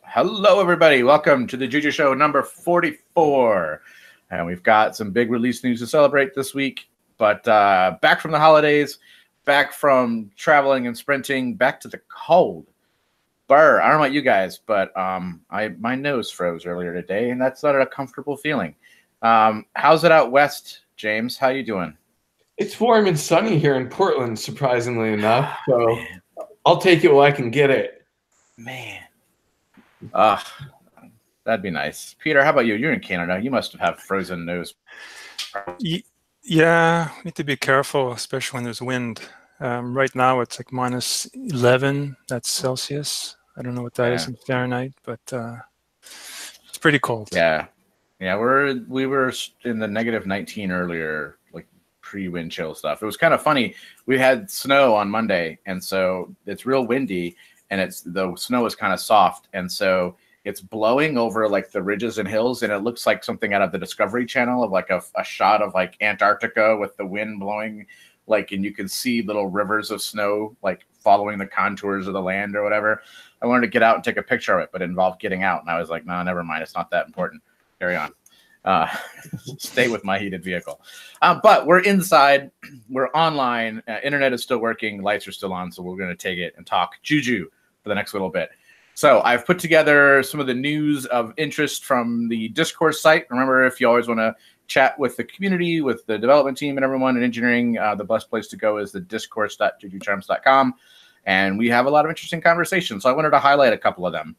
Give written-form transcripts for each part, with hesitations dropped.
Hello, everybody. Welcome to the Juju Show number 44. And we've got some big release news to celebrate this week. But back from the holidays, back from traveling and sprinting, back to the cold. Burr, I don't know about you guys, but my nose froze earlier today, and that's not a comfortable feeling. How's it out west, James? How you doing? It's warm and sunny here in Portland, surprisingly enough. So I'll take it while I can get it. Man. That'd be nice. Peter, how about you? You're in Canada. You must have frozen nose. Yeah, we need to be careful, especially when there's wind. Right now, it's like minus 11. That's Celsius. I don't know what that is in Fahrenheit, but it's pretty cold. Yeah. We were in the negative 19 earlier, like pre-wind chill stuff. It was kind of funny. We had snow on Monday, and so it's real windy, and the snow is kind of soft, and so it's blowing over like the ridges and hills, and it looks like something out of the Discovery Channel of like a shot of like Antarctica with the wind blowing, like, and you can see little rivers of snow like following the contours of the land or whatever. I wanted to get out and take a picture of it, but it involved getting out, and I was like, no, never mind. It's not that important. Carry on. Stay with my heated vehicle. But we're inside. We're online. Internet is still working. Lights are still on, so we're going to take it and talk Juju for the next little bit. So I've put together some of the news of interest from the Discourse site. Remember, if you always want to chat with the community, with the development team and everyone in engineering, the best place to go is the discourse.jujucharms.com. And we have a lot of interesting conversations. So I wanted to highlight a couple of them.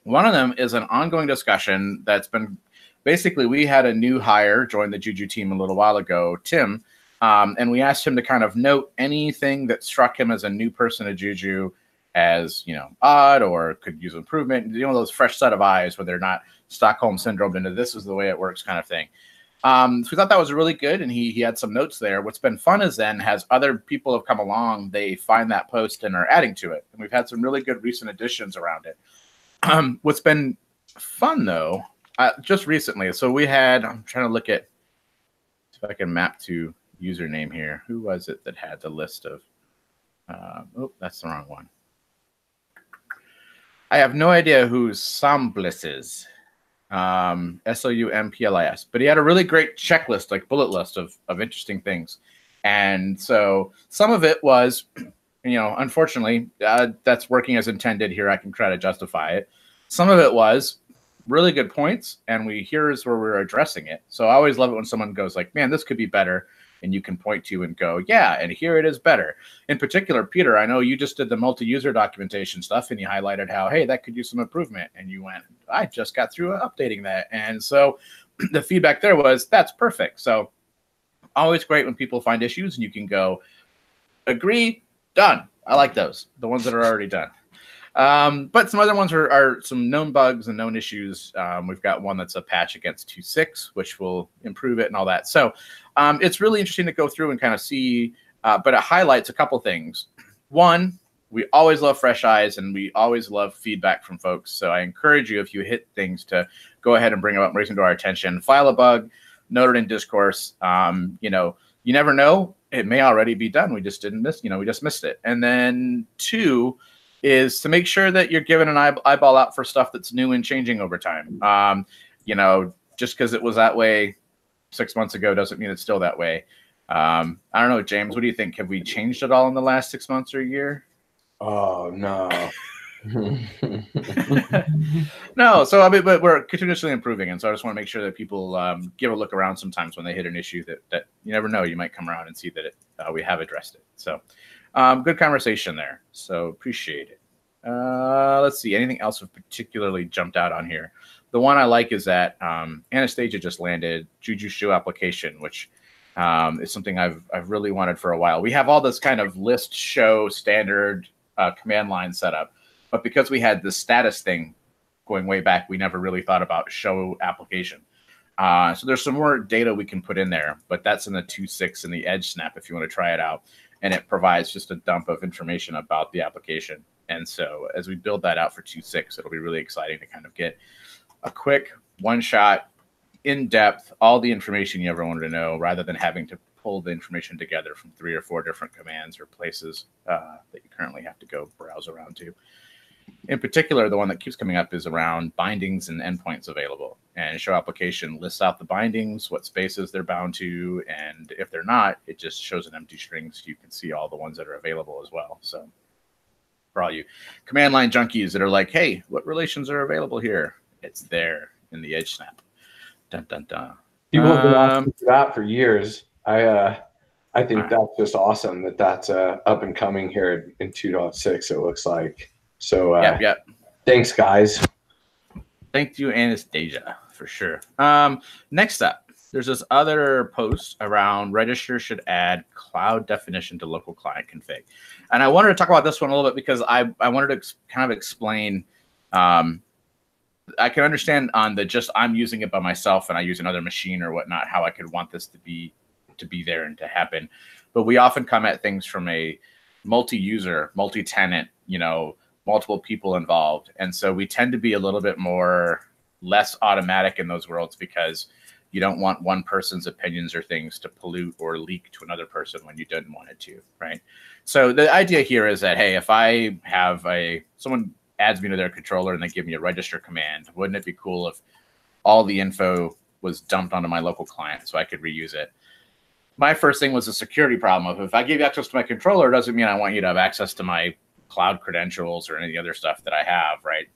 One of them is an ongoing discussion that's been basically, we had a new hire join the Juju team a little while ago, Tim, and we asked him to kind of note anything that struck him as a new person at Juju as, odd or could use improvement, those fresh set of eyes where they're not Stockholm syndrome into this is the way it works kind of thing. So we thought that was really good, and he had some notes there. What's been fun is then, as other people have come along, they find that post and are adding to it. And we've had some really good recent additions around it. What's been fun, though, just recently, so we had, I'm trying to look at, if I can map to username here. Who was it that had the list of, oh, that's the wrong one. I have no idea who Somplis is, Soumpplis, but he had a really great checklist, like bullet list of interesting things. And so some of it was, unfortunately, that's working as intended here. I can try to justify it. Some of it was really good points, and here's where we're addressing it. So I always love it when someone goes like, man, this could be better, and you can point to and go, yeah, and here it is better. In particular, Peter, I know you just did the multi-user documentation stuff, and you highlighted how, hey, that could use some improvement, and you went, I just got through updating that. And so the feedback there was, that's perfect. So always great when people find issues, and you can go, agree, done. I like those, the ones that are already done. But some other ones are some known bugs and known issues. We've got one that's a patch against 2.6, which will improve it and all that. So it's really interesting to go through and kind of see, but it highlights a couple things. One, we always love fresh eyes, and we always love feedback from folks. So I encourage you, if you hit things, to go ahead and bring them up, bring them to our attention. File a bug, note it in Discourse. You never know. It may already be done. We just didn't miss, we just missed it. And then two, is to make sure that you're giving an eyeball out for stuff that's new and changing over time. Just because it was that way 6 months ago doesn't mean it's still that way. I don't know, James, what do you think? Have we changed at all in the last 6 months or a year? Oh, no. No, so but we're continuously improving, and so I just want to make sure that people give a look around sometimes when they hit an issue that you never know, you might come around and see that we have addressed it. So good conversation there, so appreciate it. Let's see, anything else have particularly jumped out on here? The one I like is that Anastasia just landed Juju Show application, which is something I've really wanted for a while. We have all this kind of list show standard command line setup, but because we had the status thing going way back, we never really thought about show application. So there's some more data we can put in there, but that's in the 2.6 in the Edge snap if you want to try it out. And it provides just a dump of information about the application. And so as we build that out for 2.6, it'll be really exciting to kind of get a quick one-shot, in-depth, all the information you ever wanted to know, rather than having to pull the information together from 3 or 4 different commands or places that you currently have to go browse around to. In particular, the one that keeps coming up is around bindings and endpoints available. And show application lists out the bindings, what spaces they're bound to, and if they're not, it just shows an empty string so you can see all the ones that are available as well. So for all you command line junkies that are like, hey, what relations are available here? It's there in the edge snap. Dun, dun, dun. People have been asking for that for years. I think that's just awesome that that's up and coming here in 2.6, it looks like. So yep. Thanks, guys. Thank you, Anastasia, for sure. Next up, there's this other post around register should add cloud definition to local client config. And I wanted to talk about this one a little bit because I wanted to kind of explain. I can understand on the just I'm using it by myself and I use another machine or whatnot, how I could want this to be there and to happen. But we often come at things from a multi-user, multi-tenant, multiple people involved. And so we tend to be a little bit less automatic in those worlds because you don't want one person's opinions or things to pollute or leak to another person when you didn't want it to, right? So the idea here is that, hey, if I have someone adds me to their controller and they give me a register command, wouldn't it be cool if all the info was dumped onto my local client so I could reuse it? My first thing was a security problem of if I give you access to my controller, it doesn't mean I want you to have access to my cloud credentials or any other stuff that I have, right?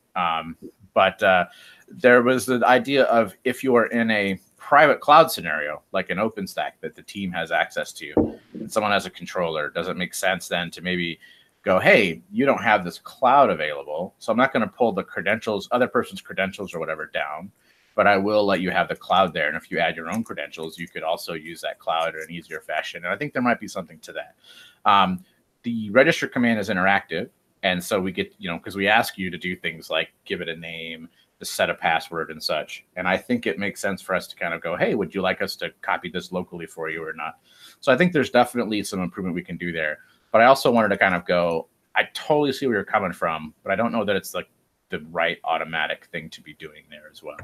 But there was the idea of if you are in a private cloud scenario, like an OpenStack that the team has access to, and someone has a controller, does it make sense then to maybe go, hey, you don't have this cloud available, so I'm not going to pull the credentials, other person's credentials or whatever down, but I will let you have the cloud there. And if you add your own credentials, you could also use that cloud in an easier fashion. And I think there might be something to that. The register command is interactive. And so we get, because we ask you to do things like give it a name, to set a password and such. And I think it makes sense for us to kind of go, hey, would you like us to copy this locally for you or not? So I think there's definitely some improvement we can do there. But I also wanted to kind of go, I totally see where you're coming from, but I don't know that it's like the right automatic thing to be doing there as well.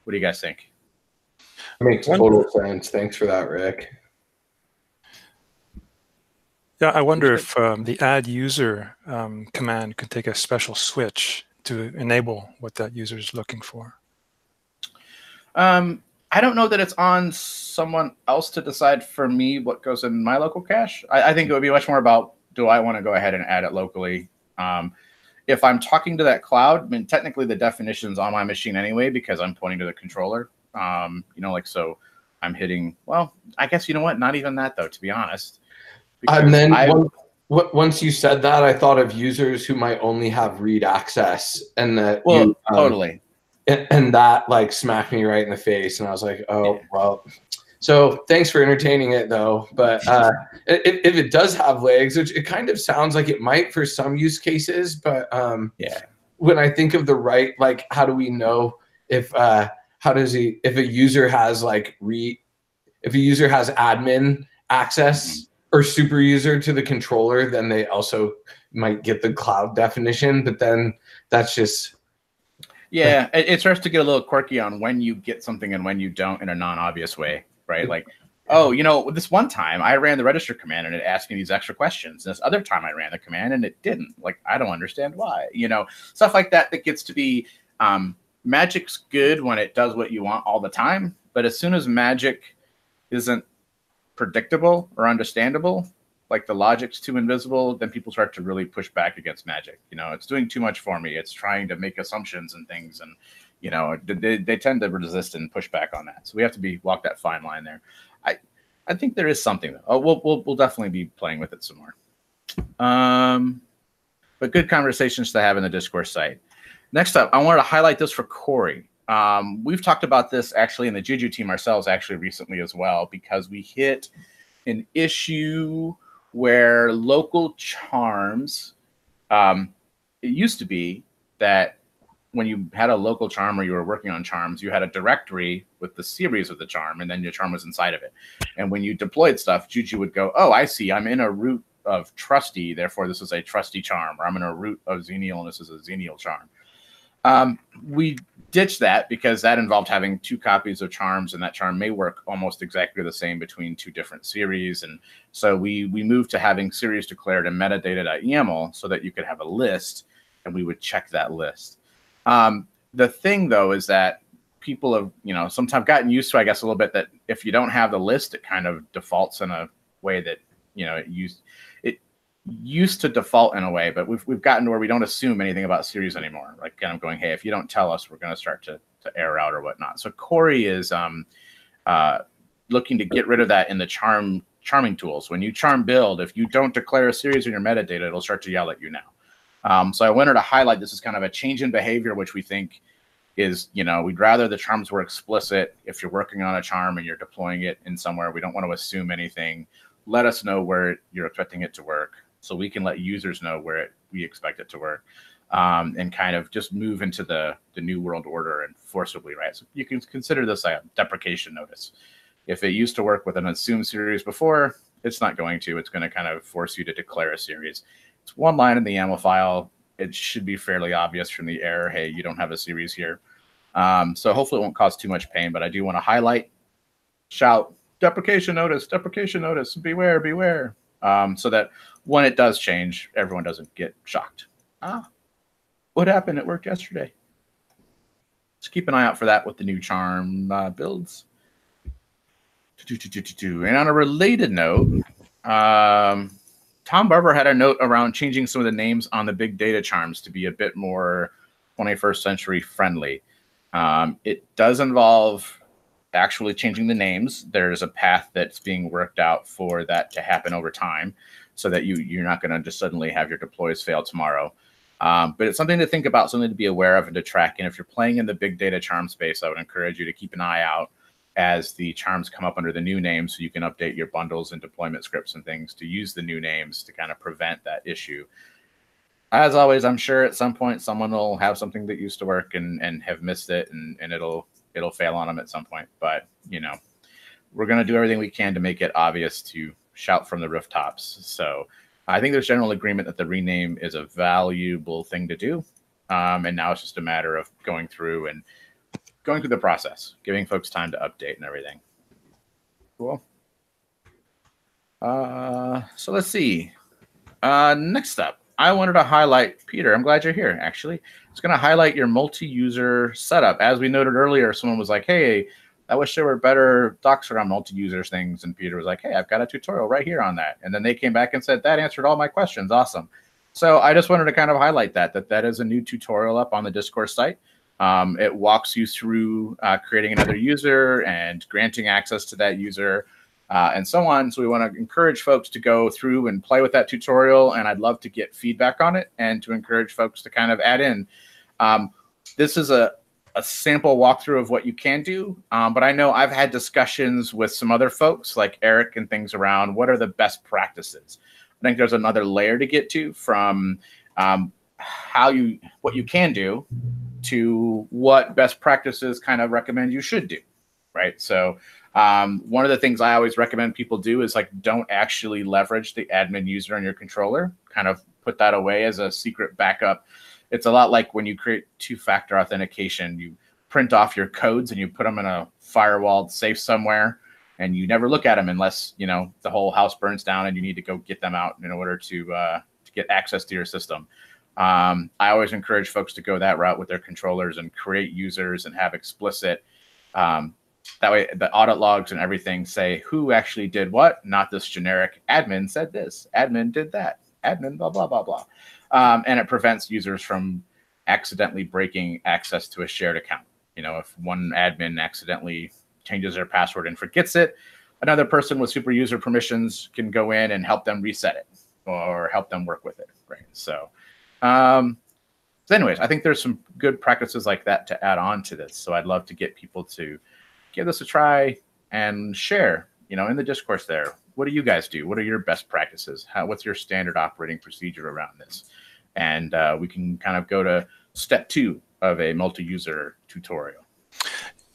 What do you guys think? It makes total sense. Thanks for that, Rick. Yeah, I wonder if the add user command could take a special switch to enable what that user is looking for. I don't know that it's on someone else to decide for me what goes in my local cache. I think it would be much more about, do I want to go ahead and add it locally? If I'm talking to that cloud, I mean, technically the definition's on my machine anyway because I'm pointing to the controller. So I'm hitting, well, I guess, you know what? Not even that, though, to be honest. And then once you said that, I thought of users who might only have read access, and that totally, and that like smacked me right in the face, and I was like, oh, yeah. Well. So thanks for entertaining it, though. But if it does have legs, which it kind of sounds like it might for some use cases, but when I think of the right, like, how do we know if if a user has if a user has admin access or super user to the controller, then they also might get the cloud definition. But then that's just it starts to get a little quirky on when you get something and when you don't in a non-obvious way. Right? Like, oh, this one time I ran the register command and it asked me these extra questions. This other time I ran the command and it didn't. Like, I don't understand why. Stuff like that gets to be magic's good when it does what you want all the time. But as soon as magic isn't predictable or understandable, like the logic's too invisible, then people start to really push back against magic. It's doing too much for me. It's trying to make assumptions and things, and they tend to resist and push back on that. So we have to walk that fine line there. I think there is something though. We'll definitely be playing with it some more. But good conversations to have in the Discourse site. Next up, I wanted to highlight this for Corey. We've talked about this actually in the Juju team ourselves actually recently as well, because we hit an issue where local charms, it used to be that when you had a local charm or you were working on charms, you had a directory with the series of the charm, and then your charm was inside of it. And when you deployed stuff, Juju would go, oh, I see, I'm in a root of Trusty, therefore this is a Trusty charm, or I'm in a root of Xenial, and this is a Xenial charm. We ditched that because that involved having 2 copies of charms, and that charm may work almost exactly the same between 2 different series. And so we moved to having series declared in metadata.yaml so that you could have a list and we would check that list. The thing though is that people have, sometimes gotten used to, I guess, a little bit that if you don't have the list, it kind of defaults in a way that, it used to default in a way, but we've gotten to where we don't assume anything about series anymore. Like kind of going, hey, if you don't tell us, we're going to start to error out or whatnot. So Corey is looking to get rid of that in the charming tools. When you charm build, if you don't declare a series in your metadata, it'll start to yell at you now. So I wanted to highlight this as kind of a change in behavior, which we think is, we'd rather the charms were explicit. If you're working on a charm and you're deploying it in somewhere, we don't want to assume anything. Let us know where you're expecting it to work so we can let users know where we expect it to work, and kind of just move into the new world order and forcibly, right? So you can consider this a deprecation notice. If it used to work with an assumed series before, it's not going to. It's going to kind of force you to declare a series. It's one line in the YAML file. It should be fairly obvious from the error, hey, you don't have a series here. So hopefully it won't cause too much pain, but I do want to highlight, shout, deprecation notice, beware, beware. So that when it does change, everyone doesn't get shocked. What happened? It worked yesterday. Just keep an eye out for that with the new charm builds. And on a related note, Tom Barber had a note around changing some of the names on the big data charms to be a bit more 21st century friendly. It does involve actually changing the names. There's a path that's being worked out for that to happen over time so that you're not going to just suddenly have your deploys fail tomorrow. But it's something to think about, something to be aware of and to track. And if you're playing in the big data charm space, I would encourage you to keep an eye out as the charms come up under the new names so you can update your bundles and deployment scripts and things to use the new names to kind of prevent that issue. As always, I'm sure at some point someone will have something that used to work and have missed it, and it'll fail on them at some point. But, we're going to do everything we can to make it obvious to shout from the rooftops. So I think there's general agreement that the rename is a valuable thing to do. And now it's just a matter of going through the process, giving folks time to update and everything. Cool. So let's see. Next up, I wanted to highlight, Peter, I'm glad you're here, actually. It's going to highlight your multi-user setup. As we noted earlier, someone was like, hey, I wish there were better docs around multi-user things. And Peter was like, hey, I've got a tutorial right here on that. And then they came back and said, that answered all my questions. Awesome. So I just wanted to kind of highlight that is a new tutorial up on the Discourse site. It walks you through creating another user and granting access to that user and so on. So we want to encourage folks to go through and play with that tutorial. And I'd love to get feedback on it and to encourage folks to kind of add in. This is a sample walkthrough of what you can do. But I know I've had discussions with some other folks like Eric and things around what are the best practices. I think there's another layer to get to from what you can do to what best practices kind of recommend you should do, right? So one of the things I always recommend people do is like don't actually leverage the admin user on your controller. Kind of put that away as a secret backup. It's a lot like when you create two-factor authentication. You print off your codes and you put them in a firewalled safe somewhere, and you never look at them unless the whole house burns down and you need to go get them out in order to get access to your system. I always encourage folks to go that route with their controllers and create users and have explicit. That way, the audit logs and everything say who actually did what, not this generic admin said this, admin did that, admin blah blah blah blah. And it prevents users from accidentally breaking access to a shared account. If one admin accidentally changes their password and forgets it, another person with super user permissions can go in and help them reset it or help them work with it, right? So anyways, I think there's some good practices like that to add on to this. So I'd love to get people to give this a try and share, in the Discourse there. What do you guys do? What are your best practices? What's your standard operating procedure around this? And we can kind of go to step 2 of a multi-user tutorial.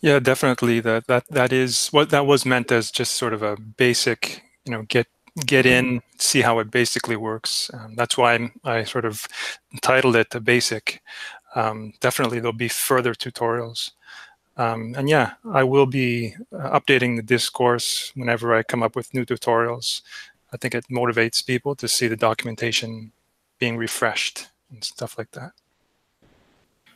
Yeah, definitely. That is what that was meant as, just sort of a basic, get in, see how it basically works. That's why I sort of titled it a basic. Definitely, there'll be further tutorials. And yeah, I will be updating the Discourse whenever I come up with new tutorials. I think it motivates people to see the documentation being refreshed and stuff like that.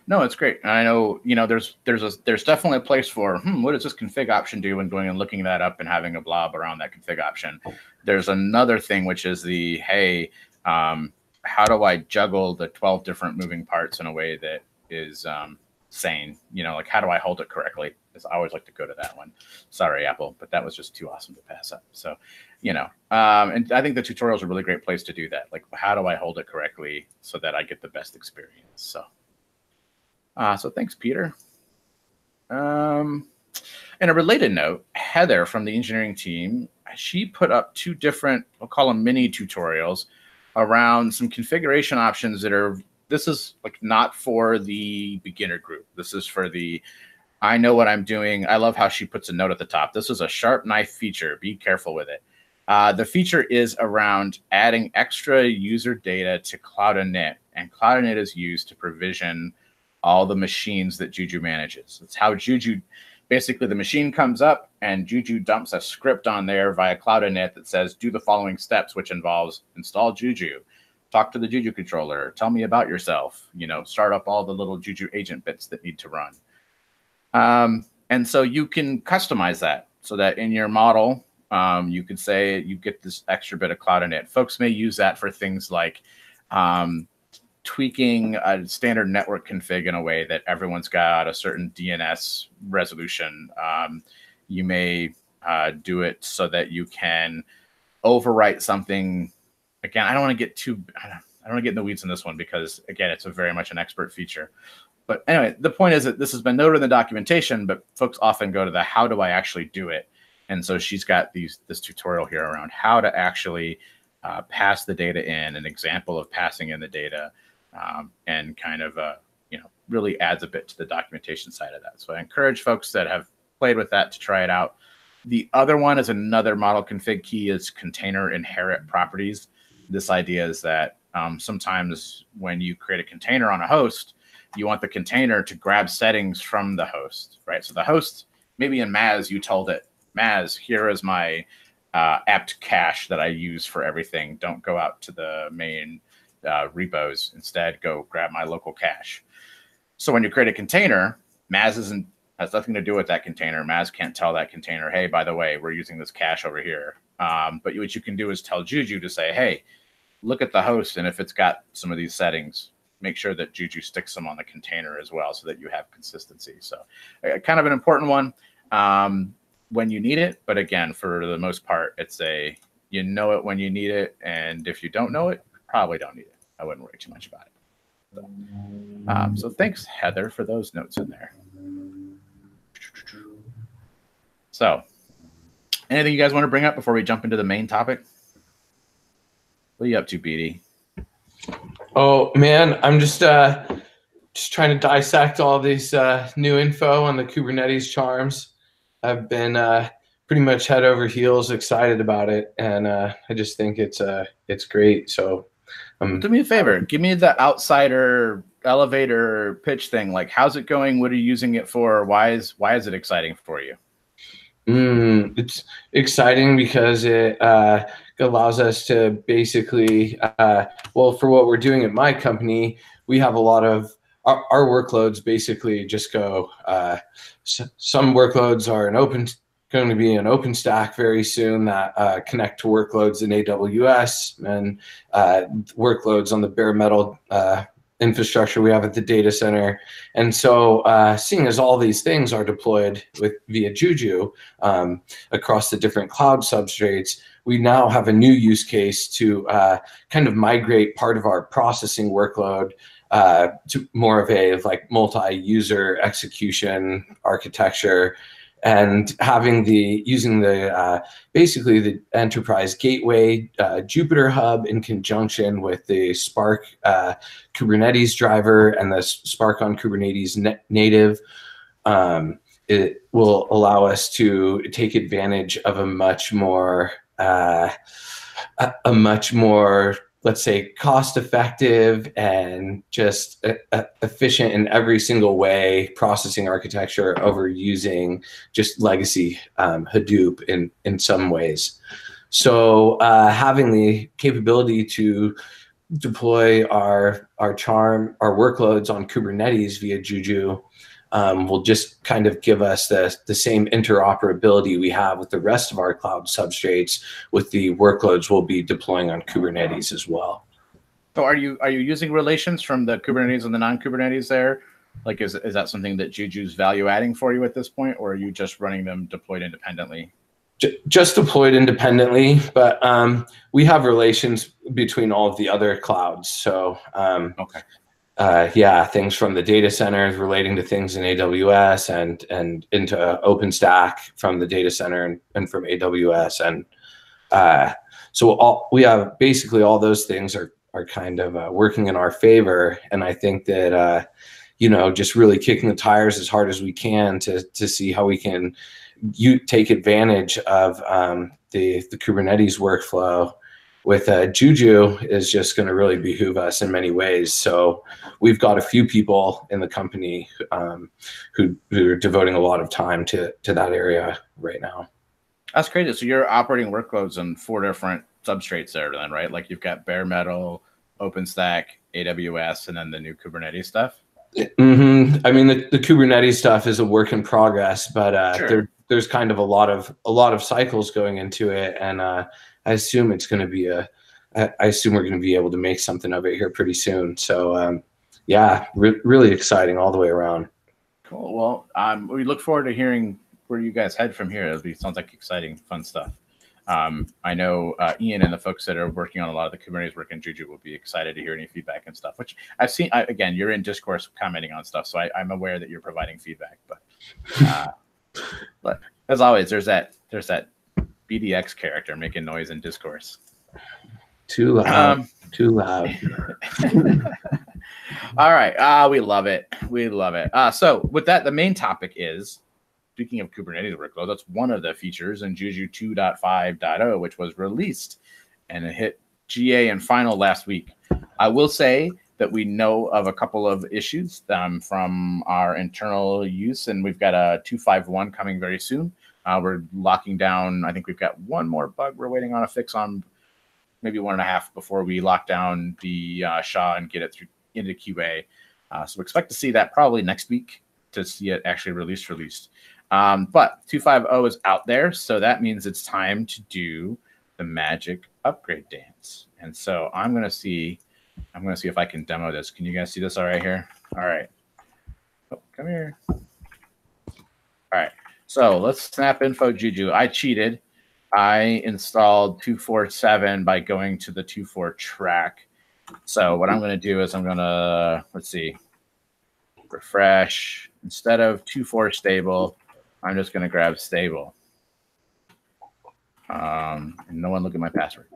No, it's great. I know, there's definitely a place for, what does this config option do, and going and looking that up and having a blob around that config option. There's another thing, which is the, hey, how do I juggle the 12 different moving parts in a way that is sane? Like, how do I hold it correctly? Because I always like to go to that one. Sorry, Apple, but that was just too awesome to pass up. So, and I think the tutorial is a really great place to do that. Like, how do I hold it correctly so that I get the best experience? So thanks, Peter. In a related note, Heather from the engineering team, she put up 2 different, we'll call them mini tutorials around some configuration options this is like not for the beginner group. This is for I know what I'm doing. I love how she puts a note at the top. This is a sharp knife feature. Be careful with it. The feature is around adding extra user data to Cloud Init, and Cloud Init is used to provision all the machines that Juju manages. It's how Juju, basically the machine comes up and Juju dumps a script on there via Cloud Init that says, do the following steps, which involves install Juju, talk to the Juju controller, tell me about yourself, start up all the little Juju agent bits that need to run. And so you can customize that so that in your model, you could say you get this extra bit of Cloud Init. Folks may use that for things like tweaking a standard network config in a way that everyone's got a certain DNS resolution. You may do it so that you can overwrite something. Again, I don't want to get in the weeds on this one because, again, it's very much an expert feature. But anyway, the point is that this has been noted in the documentation, but folks often go to the how do I actually do it? And so she's got this tutorial here around how to actually pass the data in, an example of passing in the data, and kind of really adds a bit to the documentation side of that. So I encourage folks that have played with that to try it out. The other one is another model config key is container inherit properties. This idea is that sometimes when you create a container on a host, you want the container to grab settings from the host, right? So the host, maybe in Maz, you told it, Maz, here is my apt cache that I use for everything. Don't go out to the main repos. Instead, go grab my local cache. So when you create a container, Maz has nothing to do with that container. Maz can't tell that container, hey, by the way, we're using this cache over here. But what you can do is tell Juju to say, hey, look at the host, and if it's got some of these settings, make sure that Juju sticks them on the container as well so that you have consistency. So kind of an important one when you need it. But again, for the most part, it's you know it when you need it. And if you don't know it, you probably don't need it. I wouldn't worry too much about it. So thanks, Heather, for those notes in there. So anything you guys want to bring up before we jump into the main topic? What are you up to, BD? Oh man, I'm just trying to dissect all these new info on the Kubernetes charms. I've been pretty much head over heels excited about it, and I just think it's great. So do me a favor, give me the outsider elevator pitch thing. Like, how's it going? What are you using it for? Why is it exciting for you? It's exciting because it allows us to basically, well, for what we're doing at my company, we have a lot of our workloads basically just go, some workloads are going to be an OpenStack very soon that connect to workloads in AWS and workloads on the bare metal infrastructure we have at the data center. And so seeing as all these things are deployed via Juju across the different cloud substrates, we now have a new use case to kind of migrate part of our processing workload to more of a multi-user execution architecture, and using basically the enterprise gateway Jupyter Hub in conjunction with the Spark Kubernetes driver and the Spark on Kubernetes native. It will allow us to take advantage of a much more, let's say, cost-effective and just efficient in every single way processing architecture over using just legacy Hadoop in some ways. So having the capability to deploy our workloads on Kubernetes via Juju, will just kind of give us the same interoperability we have with the rest of our cloud substrates with the workloads we'll be deploying on Kubernetes as well. So are you using relations from the Kubernetes and the non-Kubernetes there? Like, is that something that Juju's value adding for you at this point, or are you just running them deployed independently? Just deployed independently, but we have relations between all of the other clouds. So okay. Yeah, things from the data centers relating to things in AWS and into OpenStack from the data center and from AWS. And so we have basically all those things are kind of working in our favor. And I think that, just really kicking the tires as hard as we can to see how we can take advantage of the Kubernetes workflow with Juju is just going to really behoove us in many ways. So we've got a few people in the company who are devoting a lot of time to that area right now. That's crazy. So you're operating workloads on 4 different substrates there then, right? Like you've got bare metal, OpenStack, AWS, and then the new Kubernetes stuff? Mm-hmm. I mean, the Kubernetes stuff is a work in progress, but sure. there's kind of a lot of cycles going into it, and I assume it's going to be I assume we're going to be able to make something of it here pretty soon. So yeah, really exciting all the way around. Cool. Well, we look forward to hearing where you guys head from here. Sounds like exciting, fun stuff. I know Ian and the folks that are working on a lot of the Kubernetes work in Juju will be excited to hear any feedback and stuff, which I've seen. Again, you're in Discourse commenting on stuff, so I'm aware that you're providing feedback. But as always, there's that BDX character making noise in Discourse. Too loud. Too loud. All right. We love it. We love it. So with that, the main topic is, speaking of Kubernetes workload, that's one of the features in Juju 2.5.0, which was released and it hit GA and final last week. I will say that we know of a couple of issues from our internal use, and we've got a 2.5.1 coming very soon. We're locking down. I think we've got one more bug we're waiting on a fix on, maybe 1.5 before we lock down the SHA and get it through into QA. So we expect to see that probably next week to see it actually released. But 2.5.0 is out there, so that means it's time to do the magic upgrade dance. And so I'm gonna see if I can demo this. Can you guys see this all right here? All right. Oh, come here. All right. So let's snap info Juju. I cheated. I installed 2.4.7 by going to the 2.4 track. So what I'm going to do is I'm going to, refresh. Instead of 2.4 stable, I'm just going to grab stable. And no one look at my password.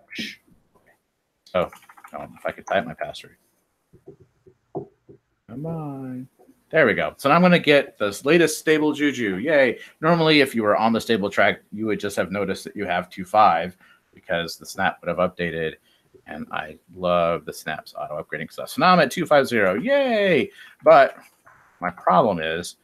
So if I could type my password. Come on. There we go. So now I'm going to get this latest stable Juju. Yay. Normally, if you were on the stable track, you would just have noticed that you have 2.5 because the snap would have updated. And I love the snaps auto upgrading stuff. So now I'm at 2.5.0. Yay. But my problem is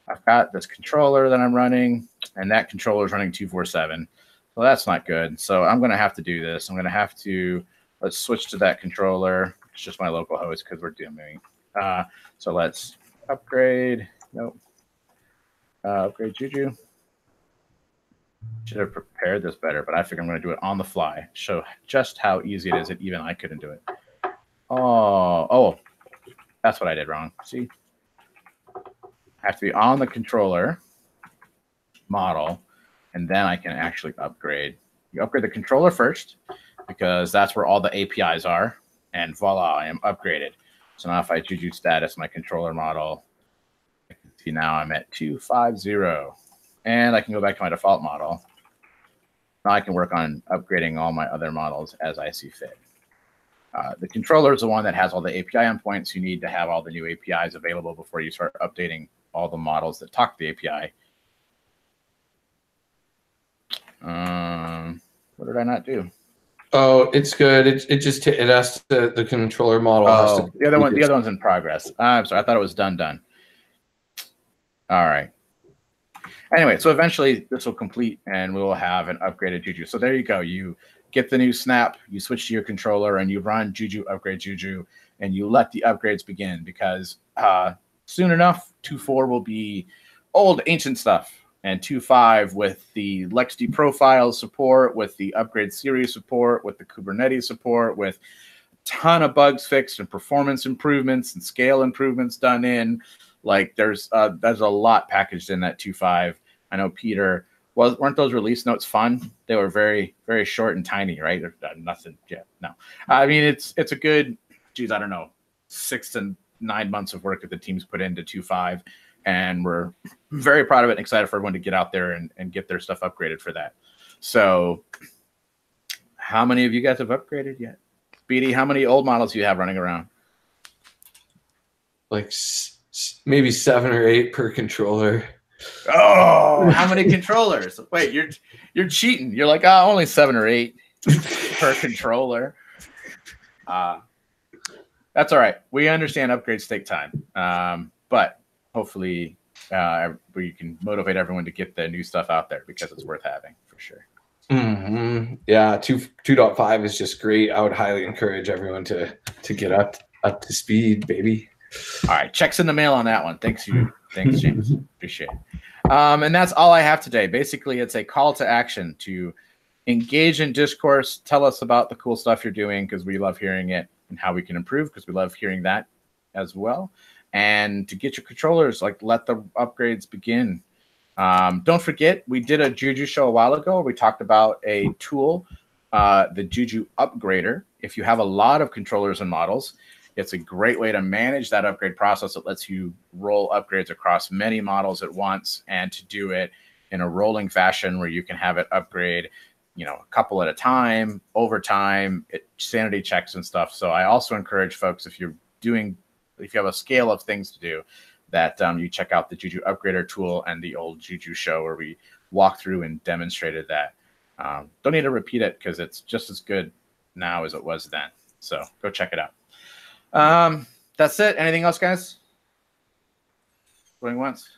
I've got this controller that I'm running, and that controller is running 2.4.7. So that's not good. So I'm going to have to do this. I'm going to have to, let's switch to that controller. It's just my local host because we're demoing. So let's upgrade. Nope. Upgrade Juju. Should have prepared this better, but I figure I'm going to do it on the fly. Show just how easy it is that even I couldn't do it. Oh, that's what I did wrong. See? I have to be on the controller model, and then I can actually upgrade. You upgrade the controller first because that's where all the APIs are, and voila, I am upgraded. So now if I Juju status my controller model, I can see now I'm at 2.5.0. And I can go back to my default model. Now I can work on upgrading all my other models as I see fit. The controller is the one that has all the API endpoints. You need to have all the new APIs available before you start updating all the models that talk to the API. What did I not do? Oh, it's good. It just it has to, the controller model. Oh, has to, the other one's in progress. I'm sorry, I thought it was done. All right. Anyway, so eventually this will complete and we will have an upgraded Juju. So there you go. You get the new snap, you switch to your controller, and you run Juju upgrade Juju, and you let the upgrades begin, because soon enough, 2.4 will be old, ancient stuff, and 2.5 with the LexD profile support, with the upgrade series support, with the Kubernetes support, with a ton of bugs fixed and performance improvements and scale improvements done in. Like there's a lot packaged in that 2.5. I know, Peter, weren't those release notes fun? They were very, very short and tiny, right? Nothing yet. No, I mean, it's a good, geez, I don't know, 6 to 9 months of work that the team's put into 2.5, and we're very proud of it and excited for everyone to get out there and get their stuff upgraded for that. So how many of you guys have upgraded yet? BD, how many old models do you have running around? Like maybe 7 or 8 per controller. Oh, how many controllers? Wait, you're cheating. You're like, oh, only 7 or 8 per controller. That's all right. We understand upgrades take time, but hopefully we can motivate everyone to get the new stuff out there, because it's worth having for sure. Mm-hmm. Yeah, 2.5 is just great. I would highly encourage everyone to get up to speed, baby. All right, checks in the mail on that one. Thanks, James. Appreciate it. And that's all I have today. Basically, it's a call to action to engage in discourse. Tell us about the cool stuff you're doing, because we love hearing it, and how we can improve, because we love hearing that as well. And to get your controllers, like, let the upgrades begin. Don't forget, we did a Juju show a while ago. We talked about a tool, the Juju Upgrader. If you have a lot of controllers and models, it's a great way to manage that upgrade process. It lets you roll upgrades across many models at once, and to do it in a rolling fashion where you can have it upgrade, a couple at a time, over time, sanity checks and stuff. So I also encourage folks, if you have a scale of things to do, that you check out the Juju Upgrader tool and the old Juju show, where we walked through and demonstrated that. Don't need to repeat it, because it's just as good now as it was then. So go check it out. That's it. Anything else, guys? Going once.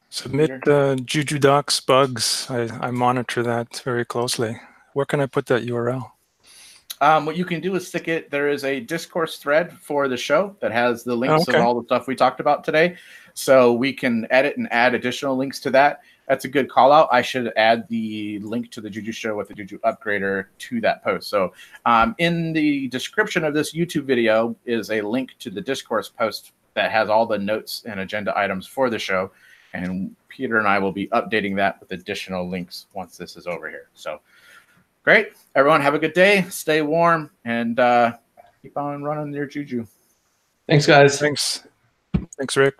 Submit Juju docs bugs. I monitor that very closely. Where can I put that URL? What you can do is stick it. There is a Discourse thread for the show that has the links of all the stuff we talked about today. So we can edit and add additional links to that. That's a good call out. I should add the link to the Juju show with the Juju Upgrader to that post. So in the description of this YouTube video is a link to the Discourse post that has all the notes and agenda items for the show. And Peter and I will be updating that with additional links once this is over here. So great. Everyone have a good day. Stay warm, and keep on running your Juju. Thanks, guys. Thanks, Rick.